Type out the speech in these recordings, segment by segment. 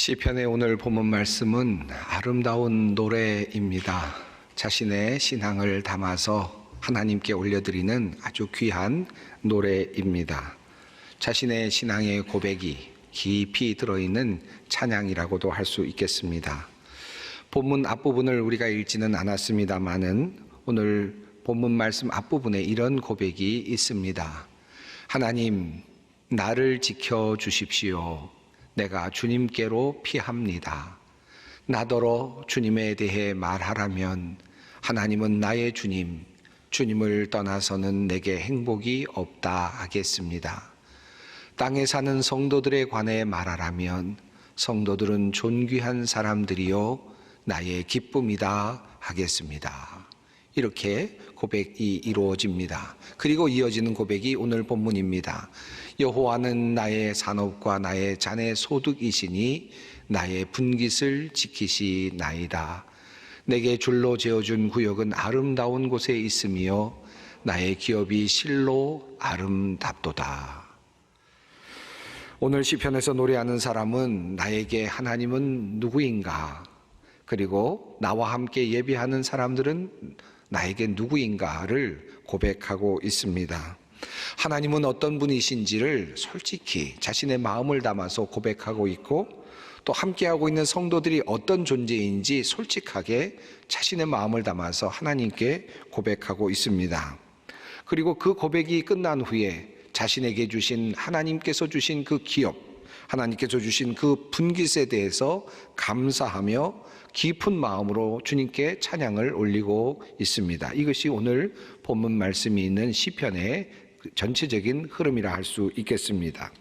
시편의 오늘 본문 말씀은 아름다운 노래입니다. 자신의 신앙을 담아서 하나님께 올려드리는 아주 귀한 노래입니다. 자신의 신앙의 고백이 깊이 들어있는 찬양이라고도 할 수 있겠습니다. 본문 앞부분을 우리가 읽지는 않았습니다마는 오늘 본문 말씀 앞부분에 이런 고백이 있습니다. 하나님, 나를 지켜주십시오. 내가 주님께로 피합니다. 나더러 주님에 대해 말하라면 하나님은 나의 주님, 주님을 떠나서는 내게 행복이 없다 하겠습니다. 땅에 사는 성도들에 관해 말하라면 성도들은 존귀한 사람들이요 나의 기쁨이다 하겠습니다. 이렇게 고백이 이루어집니다. 그리고 이어지는 고백이 오늘 본문입니다. 여호와는 나의 산업과 나의 잔의 소득이시니 나의 분깃을 지키시나이다. 내게 줄로 재어준 구역은 아름다운 곳에 있으며 나의 기업이 실로 아름답도다. 오늘 시편에서 노래하는 사람은 나에게 하나님은 누구인가? 그리고 나와 함께 예배하는 사람들은 나에게 누구인가를 고백하고 있습니다. 하나님은 어떤 분이신지를 솔직히 자신의 마음을 담아서 고백하고 있고, 또 함께하고 있는 성도들이 어떤 존재인지 솔직하게 자신의 마음을 담아서 하나님께 고백하고 있습니다. 그리고 그 고백이 끝난 후에 자신에게 주신 하나님께서 주신 그 기업, 하나님께서 주신 그 분깃에 대해서 감사하며 깊은 마음으로 주님께 찬양을 올리고 있습니다. 이것이 오늘 본문 말씀이 있는 시편의 전체적인 흐름이라 할 수 있겠습니다.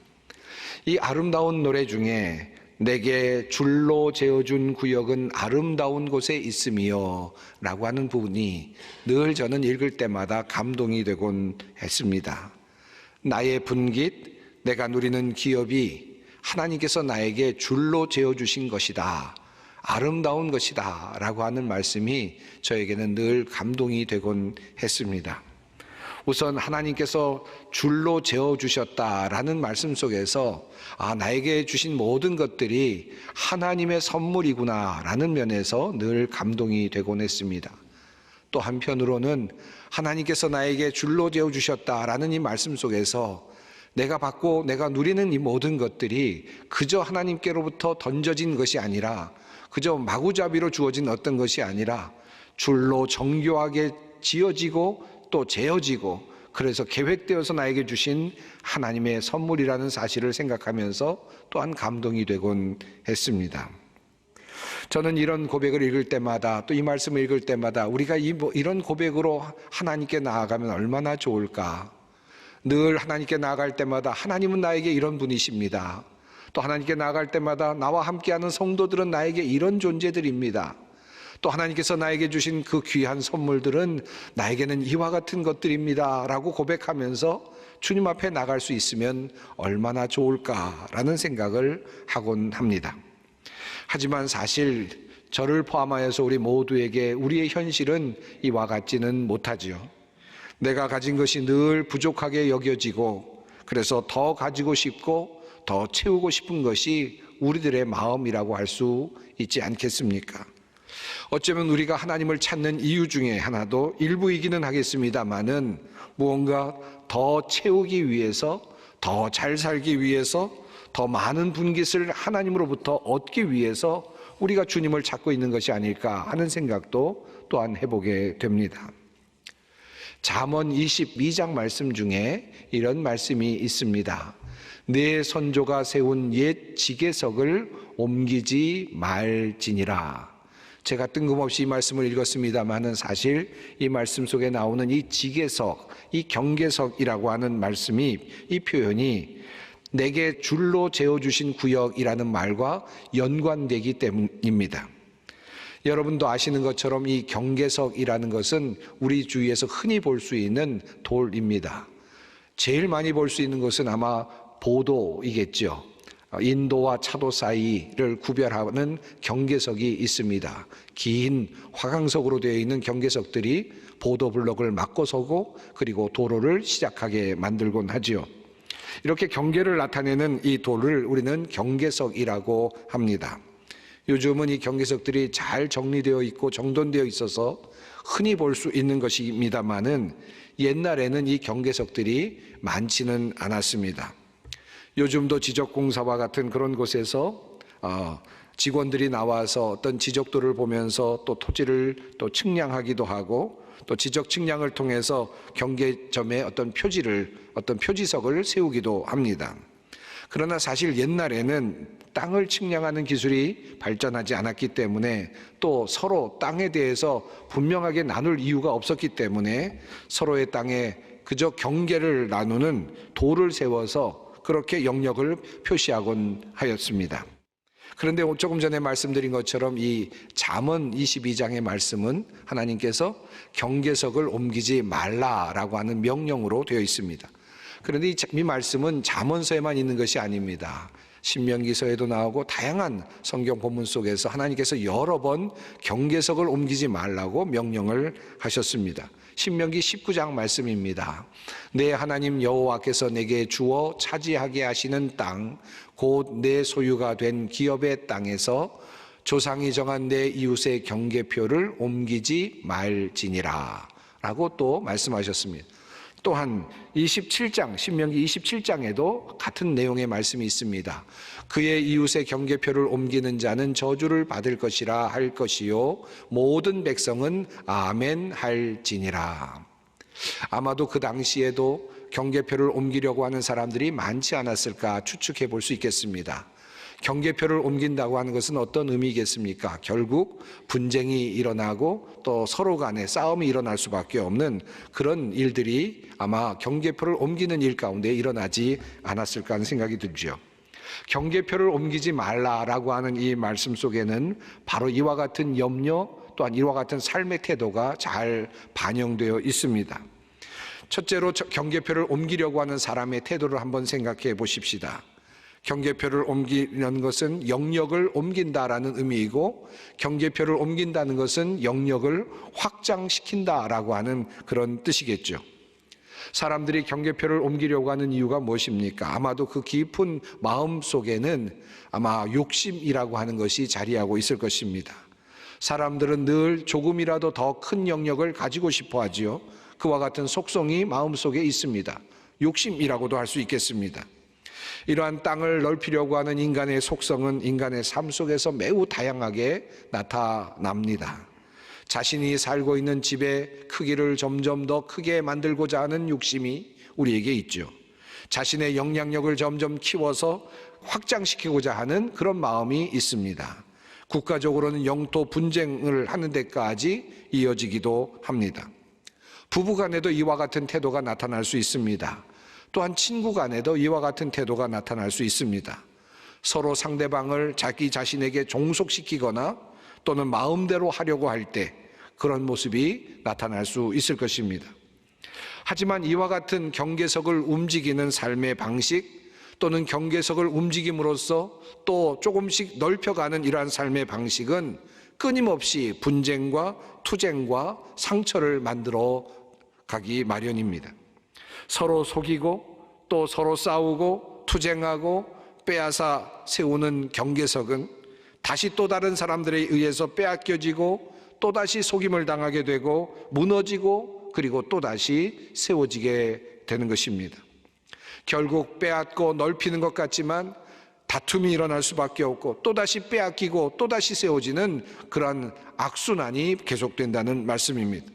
이 아름다운 노래 중에 내게 줄로 재어준 구역은 아름다운 곳에 있으며 라고 하는 부분이 늘 저는 읽을 때마다 감동이 되곤 했습니다. 나의 분깃, 내가 누리는 기업이 하나님께서 나에게 줄로 재어주신 것이다, 아름다운 것이다 라고 하는 말씀이 저에게는 늘 감동이 되곤 했습니다. 우선 하나님께서 줄로 재어주셨다라는 말씀 속에서 나에게 주신 모든 것들이 하나님의 선물이구나 라는 면에서 늘 감동이 되곤 했습니다. 또 한편으로는 하나님께서 나에게 줄로 재어주셨다라는 이 말씀 속에서 내가 받고 내가 누리는 이 모든 것들이 그저 하나님께로부터 던져진 것이 아니라, 그저 마구잡이로 주어진 어떤 것이 아니라 줄로 정교하게 지어지고 또 재어지고, 그래서 계획되어서 나에게 주신 하나님의 선물이라는 사실을 생각하면서 또한 감동이 되곤 했습니다. 저는 이런 고백을 읽을 때마다, 또 이 말씀을 읽을 때마다 우리가 이런 고백으로 하나님께 나아가면 얼마나 좋을까. 늘 하나님께 나아갈 때마다 하나님은 나에게 이런 분이십니다. 또 하나님께 나아갈 때마다 나와 함께하는 성도들은 나에게 이런 존재들입니다. 또 하나님께서 나에게 주신 그 귀한 선물들은 나에게는 이와 같은 것들입니다 라고 고백하면서 주님 앞에 나갈 수 있으면 얼마나 좋을까라는 생각을 하곤 합니다. 하지만 사실 저를 포함하여서 우리 모두에게 우리의 현실은 이와 같지는 못하지요. 내가 가진 것이 늘 부족하게 여겨지고, 그래서 더 가지고 싶고 더 채우고 싶은 것이 우리들의 마음이라고 할 수 있지 않겠습니까? 어쩌면 우리가 하나님을 찾는 이유 중에 하나도 일부이기는 하겠습니다마는 무언가 더 채우기 위해서, 더 잘 살기 위해서, 더 많은 분깃을 하나님으로부터 얻기 위해서 우리가 주님을 찾고 있는 것이 아닐까 하는 생각도 또한 해보게 됩니다. 잠언 22장 말씀 중에 이런 말씀이 있습니다. 내 선조가 세운 옛 지계석을 옮기지 말지니라. 제가 뜬금없이 이 말씀을 읽었습니다마는 사실 이 말씀 속에 나오는 이 지계석, 이 경계석이라고 하는 말씀이, 이 표현이 내게 줄로 재어주신 구역이라는 말과 연관되기 때문입니다. 여러분도 아시는 것처럼 이 경계석이라는 것은 우리 주위에서 흔히 볼 수 있는 돌입니다. 제일 많이 볼 수 있는 것은 아마 보도이겠죠. 인도와 차도 사이를 구별하는 경계석이 있습니다. 긴 화강석으로 되어 있는 경계석들이 보도 블록을 막고 서고, 그리고 도로를 시작하게 만들곤 하지요. 이렇게 경계를 나타내는 이 돌을 우리는 경계석이라고 합니다. 요즘은 이 경계석들이 잘 정리되어 있고 정돈되어 있어서 흔히 볼 수 있는 것입니다마는 옛날에는 이 경계석들이 많지는 않았습니다. 요즘도 지적공사와 같은 그런 곳에서 직원들이 나와서 어떤 지적도를 보면서 또 토지를 또 측량하기도 하고 또 지적 측량을 통해서 경계점에 어떤 표지석을 세우기도 합니다. 그러나 사실 옛날에는 땅을 측량하는 기술이 발전하지 않았기 때문에 또 서로 땅에 대해서 분명하게 나눌 이유가 없었기 때문에 서로의 땅에 그저 경계를 나누는 돌을 세워서 그렇게 영역을 표시하곤 하였습니다. 그런데 조금 전에 말씀드린 것처럼 이 잠언 22장의 말씀은 하나님께서 경계석을 옮기지 말라라고 하는 명령으로 되어 있습니다. 그런데 이 말씀은 잠언서에만 있는 것이 아닙니다. 신명기서에도 나오고 다양한 성경 본문 속에서 하나님께서 여러 번 경계석을 옮기지 말라고 명령을 하셨습니다. 신명기 19장 말씀입니다. 내 하나님 여호와께서 내게 주어 차지하게 하시는 땅 곧 내 소유가 된 기업의 땅에서 조상이 정한 내 이웃의 경계표를 옮기지 말지니라 라고 또 말씀하셨습니다. 또한 27장 신명기 27장에도 같은 내용의 말씀이 있습니다. 그의 이웃의 경계표를 옮기는 자는 저주를 받을 것이라 할 것이요 모든 백성은 아멘 할지니라. 아마도 그 당시에도 경계표를 옮기려고 하는 사람들이 많지 않았을까 추측해 볼 수 있겠습니다. 경계표를 옮긴다고 하는 것은 어떤 의미겠습니까? 결국 분쟁이 일어나고 또 서로 간에 싸움이 일어날 수밖에 없는 그런 일들이 아마 경계표를 옮기는 일 가운데 일어나지 않았을까 하는 생각이 들죠. 경계표를 옮기지 말라라고 하는 이 말씀 속에는 바로 이와 같은 염려 또한 이와 같은 삶의 태도가 잘 반영되어 있습니다. 첫째로 경계표를 옮기려고 하는 사람의 태도를 한번 생각해 보십시다. 경계표를 옮기는 것은 영역을 옮긴다라는 의미이고 경계표를 옮긴다는 것은 영역을 확장시킨다라고 하는 그런 뜻이겠죠. 사람들이 경계표를 옮기려고 하는 이유가 무엇입니까? 아마도 그 깊은 마음 속에는 아마 욕심이라고 하는 것이 자리하고 있을 것입니다. 사람들은 늘 조금이라도 더 큰 영역을 가지고 싶어 하지요. 그와 같은 속성이 마음속에 있습니다. 욕심이라고도 할 수 있겠습니다. 이러한 땅을 넓히려고 하는 인간의 속성은 인간의 삶 속에서 매우 다양하게 나타납니다. 자신이 살고 있는 집의 크기를 점점 더 크게 만들고자 하는 욕심이 우리에게 있죠. 자신의 영향력을 점점 키워서 확장시키고자 하는 그런 마음이 있습니다. 국가적으로는 영토 분쟁을 하는 데까지 이어지기도 합니다. 부부 간에도 이와 같은 태도가 나타날 수 있습니다. 또한 친구 간에도 이와 같은 태도가 나타날 수 있습니다. 서로 상대방을 자기 자신에게 종속시키거나 또는 마음대로 하려고 할 때 그런 모습이 나타날 수 있을 것입니다. 하지만 이와 같은 경계석을 움직이는 삶의 방식 또는 경계석을 움직임으로써 또 조금씩 넓혀가는 이러한 삶의 방식은 끊임없이 분쟁과 투쟁과 상처를 만들어 가기 마련입니다. 서로 속이고 또 서로 싸우고 투쟁하고 빼앗아 세우는 경계석은 다시 또 다른 사람들에 의해서 빼앗겨지고 또다시 속임을 당하게 되고 무너지고 그리고 또다시 세워지게 되는 것입니다. 결국 빼앗고 넓히는 것 같지만 다툼이 일어날 수밖에 없고 또다시 빼앗기고 또다시 세워지는 그러한 악순환이 계속된다는 말씀입니다.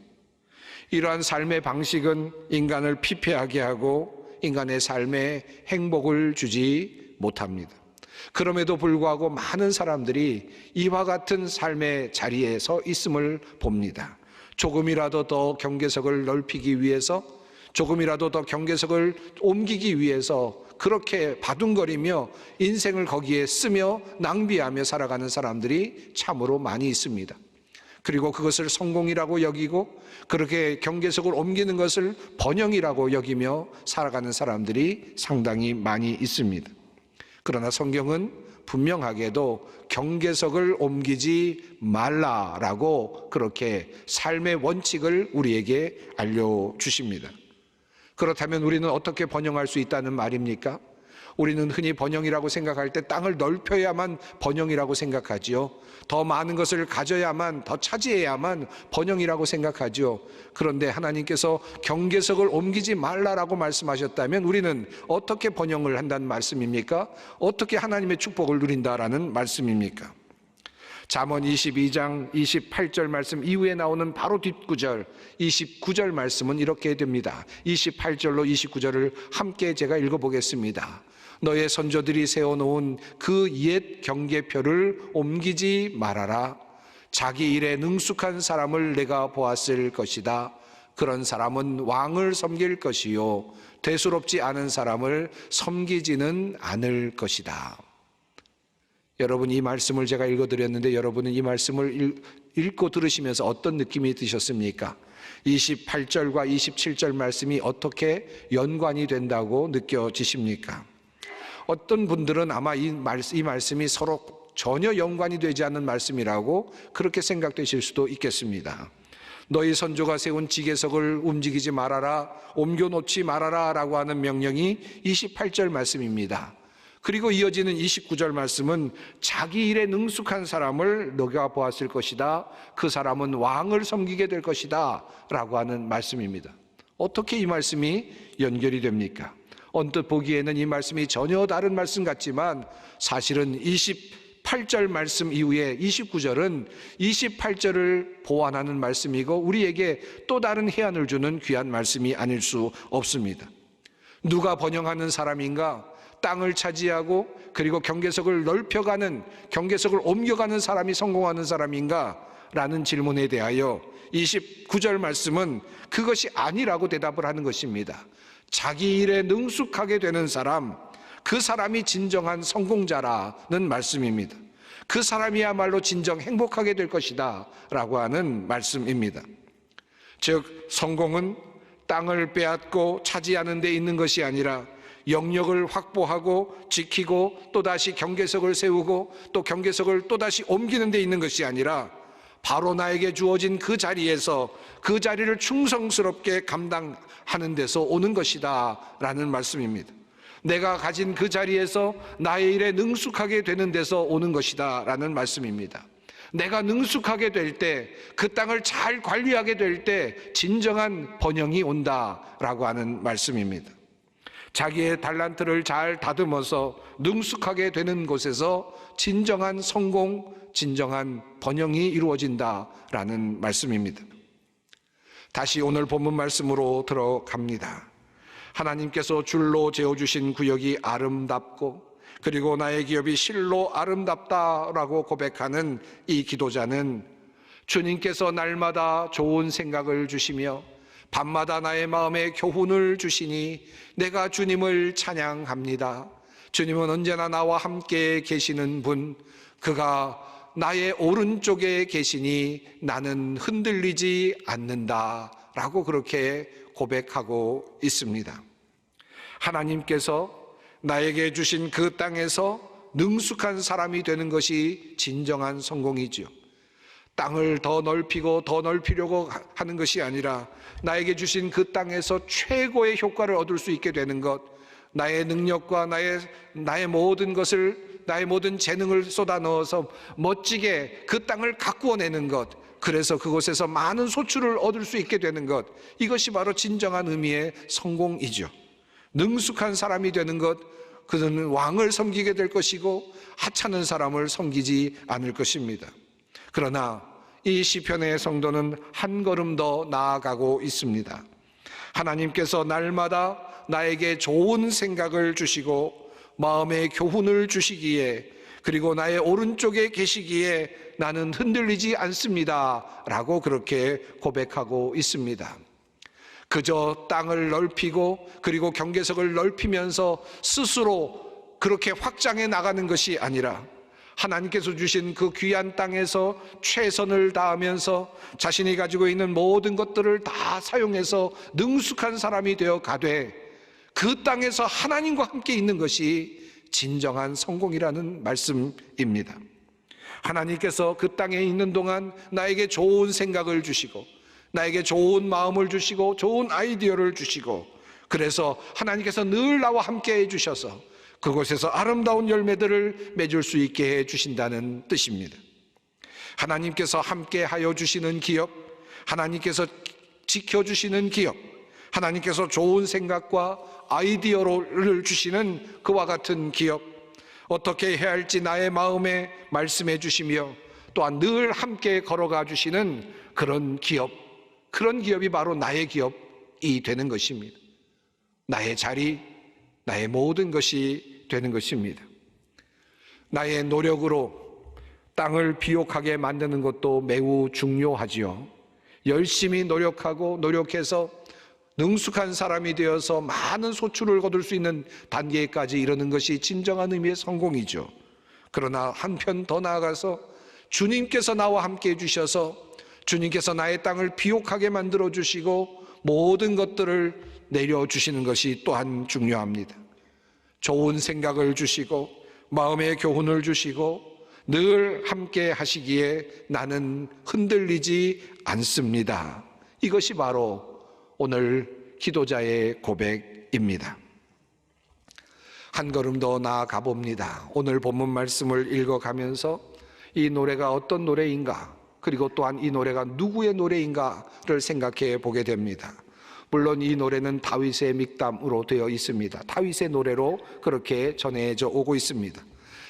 이러한 삶의 방식은 인간을 피폐하게 하고 인간의 삶에 행복을 주지 못합니다. 그럼에도 불구하고 많은 사람들이 이와 같은 삶의 자리에 서 있음을 봅니다. 조금이라도 더 경계석을 넓히기 위해서 조금이라도 더 경계석을 옮기기 위해서 그렇게 바둥거리며 인생을 거기에 쓰며 낭비하며 살아가는 사람들이 참으로 많이 있습니다. 그리고 그것을 성공이라고 여기고 그렇게 경계석을 옮기는 것을 번영이라고 여기며 살아가는 사람들이 상당히 많이 있습니다. 그러나 성경은 분명하게도 경계석을 옮기지 말라라고 그렇게 삶의 원칙을 우리에게 알려주십니다. 그렇다면 우리는 어떻게 번영할 수 있다는 말입니까? 우리는 흔히 번영이라고 생각할 때 땅을 넓혀야만 번영이라고 생각하지요. 더 많은 것을 가져야만, 더 차지해야만 번영이라고 생각하지요. 그런데 하나님께서 경계석을 옮기지 말라라고 말씀하셨다면 우리는 어떻게 번영을 한다는 말씀입니까? 어떻게 하나님의 축복을 누린다라는 말씀입니까? 잠언 22장 28절 말씀 이후에 나오는 바로 뒷구절 29절 말씀은 이렇게 됩니다. 28절로 29절을 함께 제가 읽어보겠습니다. 너의 선조들이 세워놓은 그 옛 경계표를 옮기지 말아라. 자기 일에 능숙한 사람을 내가 보았을 것이다. 그런 사람은 왕을 섬길 것이요 대수롭지 않은 사람을 섬기지는 않을 것이다. 여러분, 이 말씀을 제가 읽어드렸는데 여러분은 이 말씀을 읽고 들으시면서 어떤 느낌이 드셨습니까? 28절과 27절 말씀이 어떻게 연관이 된다고 느껴지십니까? 어떤 분들은 아마 이 말씀이 서로 전혀 연관이 되지 않는 말씀이라고 그렇게 생각되실 수도 있겠습니다. 너희 선조가 세운 지계석을 움직이지 말아라, 옮겨놓지 말아라 라고 하는 명령이 28절 말씀입니다. 그리고 이어지는 29절 말씀은 자기 일에 능숙한 사람을 너가 보았을 것이다. 그 사람은 왕을 섬기게 될 것이다 라고 하는 말씀입니다. 어떻게 이 말씀이 연결이 됩니까? 언뜻 보기에는 이 말씀이 전혀 다른 말씀 같지만 사실은 28절 말씀 이후에 29절은 28절을 보완하는 말씀이고 우리에게 또 다른 해안을 주는 귀한 말씀이 아닐 수 없습니다. 누가 번영하는 사람인가? 땅을 차지하고 그리고 경계석을 넓혀가는, 경계석을 옮겨가는 사람이 성공하는 사람인가? 라는 질문에 대하여 29절 말씀은 그것이 아니라고 대답을 하는 것입니다. 자기 일에 능숙하게 되는 사람, 그 사람이 진정한 성공자라는 말씀입니다. 그 사람이야말로 진정 행복하게 될 것이다 라고 하는 말씀입니다. 즉 성공은 땅을 빼앗고 차지하는 데 있는 것이 아니라 영역을 확보하고 지키고 또다시 경계석을 세우고 또 경계석을 또다시 옮기는 데 있는 것이 아니라 바로 나에게 주어진 그 자리에서 그 자리를 충성스럽게 감당하는 데서 오는 것이다 라는 말씀입니다. 내가 가진 그 자리에서 나의 일에 능숙하게 되는 데서 오는 것이다 라는 말씀입니다. 내가 능숙하게 될 때, 그 땅을 잘 관리하게 될 때 진정한 번영이 온다라고 하는 말씀입니다. 자기의 달란트를 잘 다듬어서 능숙하게 되는 곳에서 진정한 성공, 진정한 번영이 이루어진다라는 말씀입니다. 다시 오늘 본문 말씀으로 들어갑니다. 하나님께서 줄로 재어주신 구역이 아름답고 그리고 나의 기업이 실로 아름답다라고 고백하는 이 기도자는 주님께서 날마다 좋은 생각을 주시며 밤마다 나의 마음에 교훈을 주시니 내가 주님을 찬양합니다. 주님은 언제나 나와 함께 계시는 분, 그가 나의 오른쪽에 계시니 나는 흔들리지 않는다 라고 그렇게 고백하고 있습니다. 하나님께서 나에게 주신 그 땅에서 능숙한 사람이 되는 것이 진정한 성공이지요. 땅을 더 넓히고 더 넓히려고 하는 것이 아니라 나에게 주신 그 땅에서 최고의 효과를 얻을 수 있게 되는 것, 나의 능력과 나의 모든 것을, 나의 모든 재능을 쏟아 넣어서 멋지게 그 땅을 가꾸어내는 것, 그래서 그곳에서 많은 소출을 얻을 수 있게 되는 것, 이것이 바로 진정한 의미의 성공이죠. 능숙한 사람이 되는 것, 그는 왕을 섬기게 될 것이고 하찮은 사람을 섬기지 않을 것입니다. 그러나 이 시편의 성도는 한 걸음 더 나아가고 있습니다. 하나님께서 날마다 나에게 좋은 생각을 주시고 마음의 교훈을 주시기에 그리고 나의 오른쪽에 계시기에 나는 흔들리지 않습니다 라고 그렇게 고백하고 있습니다. 그저 땅을 넓히고 그리고 경계석을 넓히면서 스스로 그렇게 확장해 나가는 것이 아니라 하나님께서 주신 그 귀한 땅에서 최선을 다하면서 자신이 가지고 있는 모든 것들을 다 사용해서 능숙한 사람이 되어 가되 그 땅에서 하나님과 함께 있는 것이 진정한 성공이라는 말씀입니다. 하나님께서 그 땅에 있는 동안 나에게 좋은 생각을 주시고 나에게 좋은 마음을 주시고 좋은 아이디어를 주시고 그래서 하나님께서 늘 나와 함께 해주셔서 그곳에서 아름다운 열매들을 맺을 수 있게 해주신다는 뜻입니다. 하나님께서 함께 하여 주시는 기업, 하나님께서 지켜주시는 기업, 하나님께서 좋은 생각과 아이디어를 주시는 그와 같은 기업, 어떻게 해야 할지 나의 마음에 말씀해 주시며 또한 늘 함께 걸어가 주시는 그런 기업, 그런 기업이 바로 나의 기업이 되는 것입니다. 나의 자리, 나의 모든 것이 되는 것입니다. 나의 노력으로 땅을 비옥하게 만드는 것도 매우 중요하지요. 열심히 노력하고 노력해서 능숙한 사람이 되어서 많은 소출을 거둘 수 있는 단계까지 이르는 것이 진정한 의미의 성공이죠. 그러나 한편 더 나아가서 주님께서 나와 함께 해주셔서 주님께서 나의 땅을 비옥하게 만들어 주시고 모든 것들을 내려주시는 것이 또한 중요합니다. 좋은 생각을 주시고 마음의 교훈을 주시고 늘 함께 하시기에 나는 흔들리지 않습니다. 이것이 바로 오늘 기도자의 고백입니다. 한 걸음 더 나아가 봅니다. 오늘 본문 말씀을 읽어가면서 이 노래가 어떤 노래인가, 그리고 또한 이 노래가 누구의 노래인가를 생각해 보게 됩니다. 물론 이 노래는 다윗의 믹담으로 되어 있습니다. 다윗의 노래로 그렇게 전해져 오고 있습니다.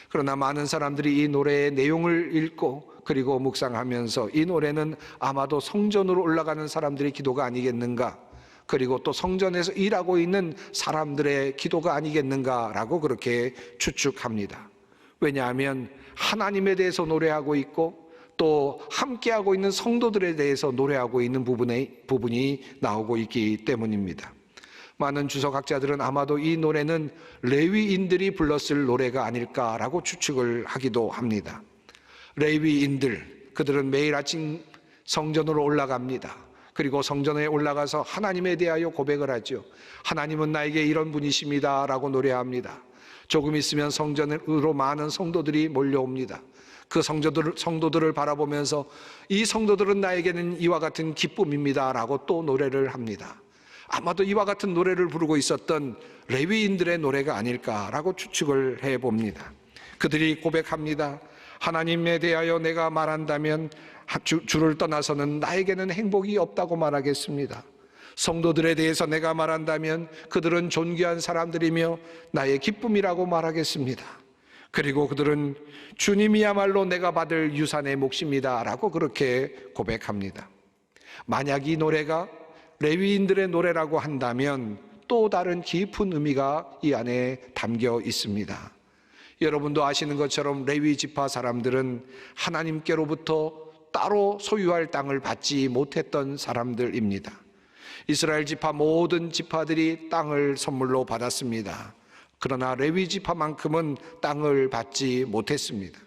그러나 많은 사람들이 이 노래의 내용을 읽고 그리고 묵상하면서 이 노래는 아마도 성전으로 올라가는 사람들의 기도가 아니겠는가, 그리고 또 성전에서 일하고 있는 사람들의 기도가 아니겠는가라고 그렇게 추측합니다. 왜냐하면 하나님에 대해서 노래하고 있고 또 함께하고 있는 성도들에 대해서 노래하고 있는 부분이 나오고 있기 때문입니다. 많은 주석학자들은 아마도 이 노래는 레위인들이 불렀을 노래가 아닐까라고 추측을 하기도 합니다. 레위인들, 그들은 매일 아침 성전으로 올라갑니다. 그리고 성전에 올라가서 하나님에 대하여 고백을 하죠. 하나님은 나에게 이런 분이십니다 라고 노래합니다. 조금 있으면 성전으로 많은 성도들이 몰려옵니다. 그 성도들을 바라보면서 이 성도들은 나에게는 이와 같은 기쁨입니다 라고 또 노래를 합니다. 아마도 이와 같은 노래를 부르고 있었던 레위인들의 노래가 아닐까라고 추측을 해봅니다. 그들이 고백합니다. 하나님에 대하여 내가 말한다면 주를 떠나서는 나에게는 행복이 없다고 말하겠습니다. 성도들에 대해서 내가 말한다면 그들은 존귀한 사람들이며 나의 기쁨이라고 말하겠습니다. 그리고 그들은 주님이야말로 내가 받을 유산의 몫입니다 라고 그렇게 고백합니다. 만약 이 노래가 레위인들의 노래라고 한다면 또 다른 깊은 의미가 이 안에 담겨 있습니다. 여러분도 아시는 것처럼 레위 지파 사람들은 하나님께로부터 따로 소유할 땅을 받지 못했던 사람들입니다. 이스라엘 지파 모든 지파들이 땅을 선물로 받았습니다. 그러나 레위 지파만큼은 땅을 받지 못했습니다.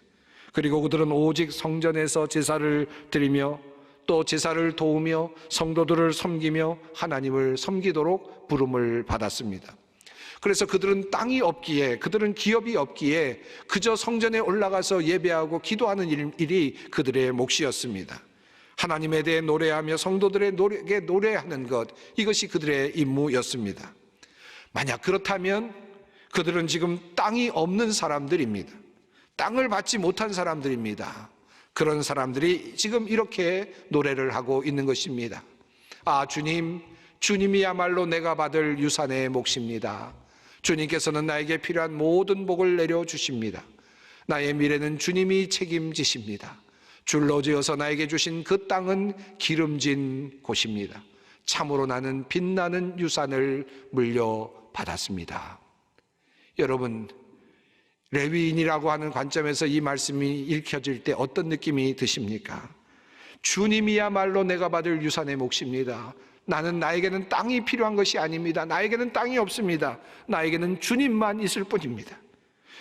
그리고 그들은 오직 성전에서 제사를 드리며 또 제사를 도우며 성도들을 섬기며 하나님을 섬기도록 부름을 받았습니다. 그래서 그들은 땅이 없기에, 그들은 기업이 없기에 그저 성전에 올라가서 예배하고 기도하는 일이 그들의 몫이었습니다. 하나님에 대해 노래하며 성도들에게 노래하는 것, 이것이 그들의 임무였습니다. 만약 그렇다면 그들은 지금 땅이 없는 사람들입니다. 땅을 받지 못한 사람들입니다. 그런 사람들이 지금 이렇게 노래를 하고 있는 것입니다. 아, 주님이야말로 내가 받을 유산의 몫입니다. 주님께서는 나에게 필요한 모든 복을 내려주십니다. 나의 미래는 주님이 책임지십니다. 줄로 지어서 나에게 주신 그 땅은 기름진 곳입니다. 참으로 나는 빛나는 유산을 물려받았습니다. 여러분, 레위인이라고 하는 관점에서 이 말씀이 읽혀질 때 어떤 느낌이 드십니까? 주님이야말로 내가 받을 유산의 몫입니다. 나에게는 땅이 필요한 것이 아닙니다. 나에게는 땅이 없습니다. 나에게는 주님만 있을 뿐입니다.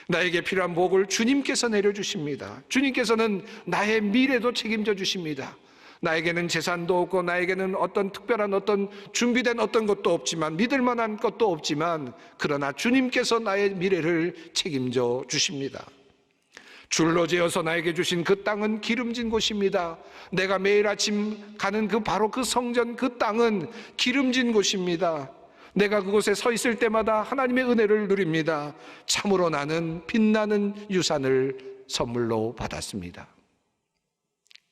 나에게 필요한 복을 주님께서 내려주십니다. 주님께서는 나의 미래도 책임져 주십니다. 나에게는 재산도 없고 나에게는 어떤 특별한 어떤 준비된 어떤 것도 없지만, 믿을 만한 것도 없지만, 그러나 주님께서 나의 미래를 책임져 주십니다. 줄로 지어서 나에게 주신 그 땅은 기름진 곳입니다. 내가 매일 아침 가는 바로 그 성전, 그 땅은 기름진 곳입니다. 내가 그곳에 서 있을 때마다 하나님의 은혜를 누립니다. 참으로 나는 빛나는 유산을 선물로 받았습니다.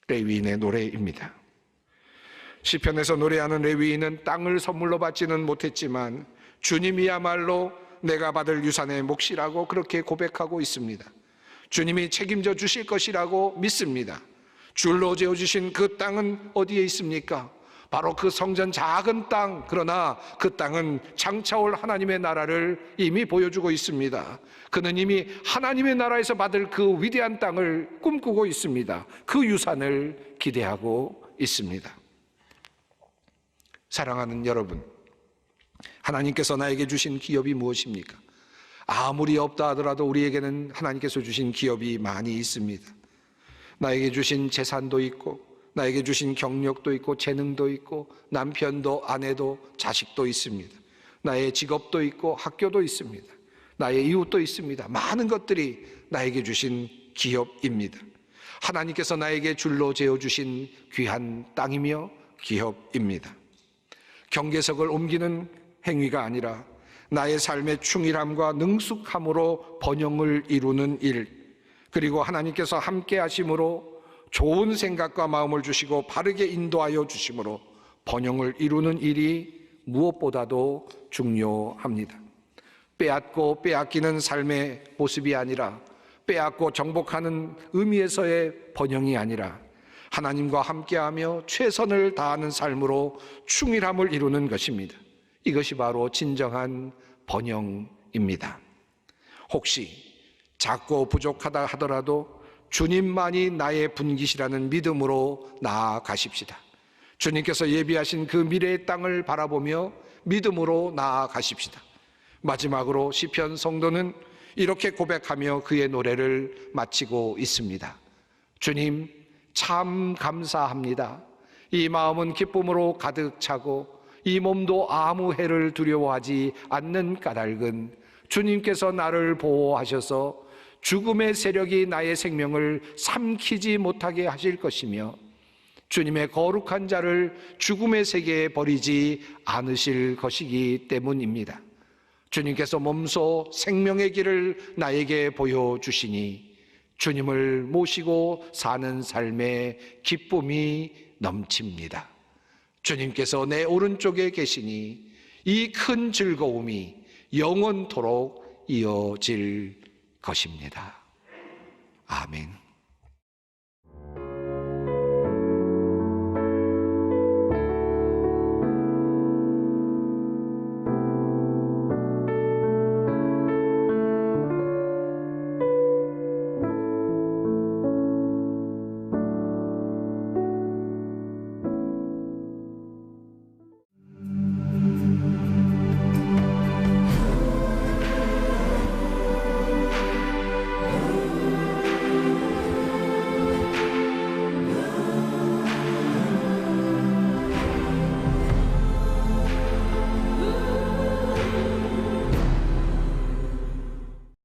레위인의 노래입니다. 시편에서 노래하는 레위인은 땅을 선물로 받지는 못했지만 주님이야말로 내가 받을 유산의 몫이라고 그렇게 고백하고 있습니다. 주님이 책임져 주실 것이라고 믿습니다. 줄로 재어주신 그 땅은 어디에 있습니까? 바로 그 성전 작은 땅, 그러나 그 땅은 장차올 하나님의 나라를 이미 보여주고 있습니다. 그는 이미 하나님의 나라에서 받을 그 위대한 땅을 꿈꾸고 있습니다. 그 유산을 기대하고 있습니다. 사랑하는 여러분, 하나님께서 나에게 주신 기업이 무엇입니까? 아무리 없다 하더라도 우리에게는 하나님께서 주신 기업이 많이 있습니다. 나에게 주신 재산도 있고, 나에게 주신 경력도 있고, 재능도 있고, 남편도 아내도 자식도 있습니다. 나의 직업도 있고, 학교도 있습니다. 나의 이웃도 있습니다. 많은 것들이 나에게 주신 기업입니다. 하나님께서 나에게 줄로 재어주신 귀한 땅이며 기업입니다. 경계석을 옮기는 행위가 아니라 나의 삶의 충실함과 능숙함으로 번영을 이루는 일, 그리고 하나님께서 함께 하심으로 좋은 생각과 마음을 주시고 바르게 인도하여 주심으로 번영을 이루는 일이 무엇보다도 중요합니다. 빼앗고 빼앗기는 삶의 모습이 아니라, 빼앗고 정복하는 의미에서의 번영이 아니라 하나님과 함께하며 최선을 다하는 삶으로 충실함을 이루는 것입니다. 이것이 바로 진정한 번영입니다. 혹시 작고 부족하다 하더라도 주님만이 나의 분깃이라는 믿음으로 나아가십시다. 주님께서 예비하신 그 미래의 땅을 바라보며 믿음으로 나아가십시다. 마지막으로 시편 성도는 이렇게 고백하며 그의 노래를 마치고 있습니다. 주님, 참 감사합니다. 이 마음은 기쁨으로 가득 차고 이 몸도 아무 해를 두려워하지 않는 까닭은 주님께서 나를 보호하셔서 죽음의 세력이 나의 생명을 삼키지 못하게 하실 것이며 주님의 거룩한 자를 죽음의 세계에 버리지 않으실 것이기 때문입니다. 주님께서 몸소 생명의 길을 나에게 보여주시니 주님을 모시고 사는 삶에 기쁨이 넘칩니다. 주님께서 내 오른쪽에 계시니 이 큰 즐거움이 영원토록 이어질 것입니다. 아멘.